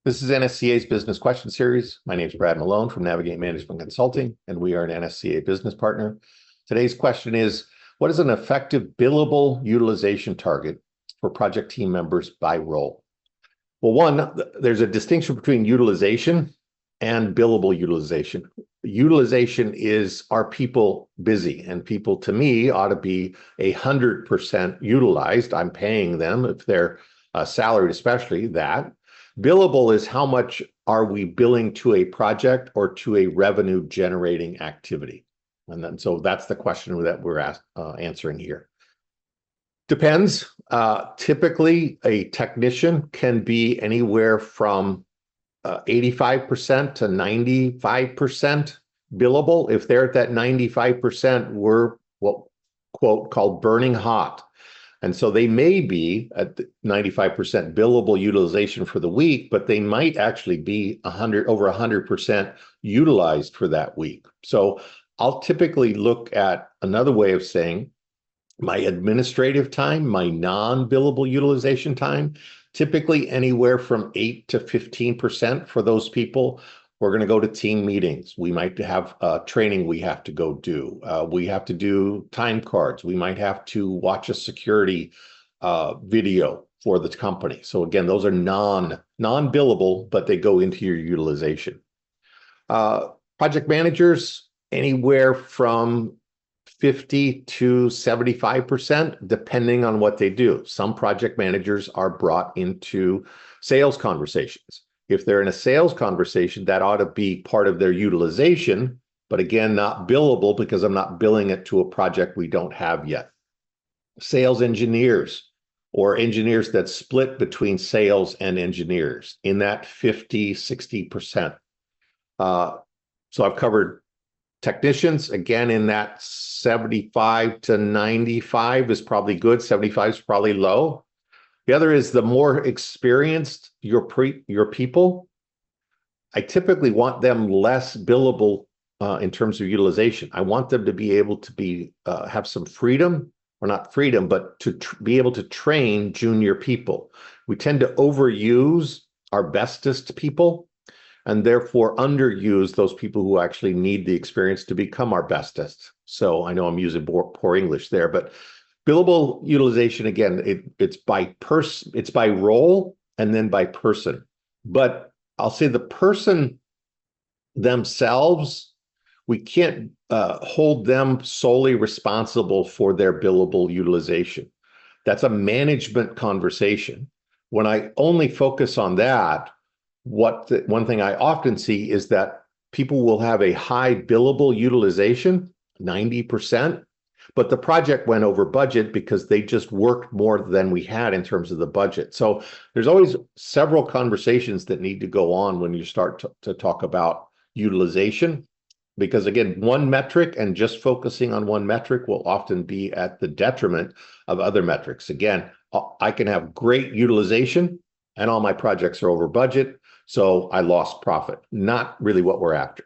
This is NSCA's Business Question Series. My name is Brad Malone from Navigate Management Consulting, and we are an NSCA business partner. Today's question is, what is an effective billable utilization target for project team members by role? Well, one, there's a distinction between utilization and billable utilization. Utilization is, are people busy? And people, to me, ought to be 100% utilized. I'm paying them if they're salaried, especially that. Billable is how much are we billing to a project or to a revenue generating activity? And then, so that's the question that we're answering here. Depends. Typically, a technician can be anywhere from 85% to 95% billable. If they're at that 95%, we're what quote called burning hot. And so they may be at 95% billable utilization for the week, but they might actually be over 100% utilized for that week. So I'll typically look at another way of saying my administrative time, my non-billable utilization time, typically anywhere from 8 to 15% for those people. We're going to go to team meetings. We might have training we have to go do. We have to do time cards. We might have to watch a security video for the company. So again, those are non-billable, but they go into your utilization. Project managers, anywhere from 50 to 75%, depending on what they do. Some project managers are brought into sales conversations. If they're in a sales conversation, that ought to be part of their utilization, but again, not billable because I'm not billing it to a project we don't have yet. Sales engineers or engineers that split between sales and engineers in that 50, 60%. So I've covered technicians, again, in that 75 to 95 is probably good. 75 is probably low. The other is the more experienced your people, I typically want them less billable in terms of utilization. I want them to be able to have some freedom, or not freedom, but to be able to train junior people. We tend to overuse our bestest people and therefore underuse those people who actually need the experience to become our bestest. So I know I'm using poor English there, but billable utilization, again, it's by role and then by person. But I'll say the person themselves, we can't hold them solely responsible for their billable utilization. That's a management conversation. When I only focus on that, one thing I often see is that people will have a high billable utilization, 90%, but the project went over budget because they just worked more than we had in terms of the budget. So there's always several conversations that need to go on when you start to talk about utilization, because again, one metric and just focusing on one metric will often be at the detriment of other metrics. Again, I can have great utilization and all my projects are over budget, so I lost profit. Not really what we're after.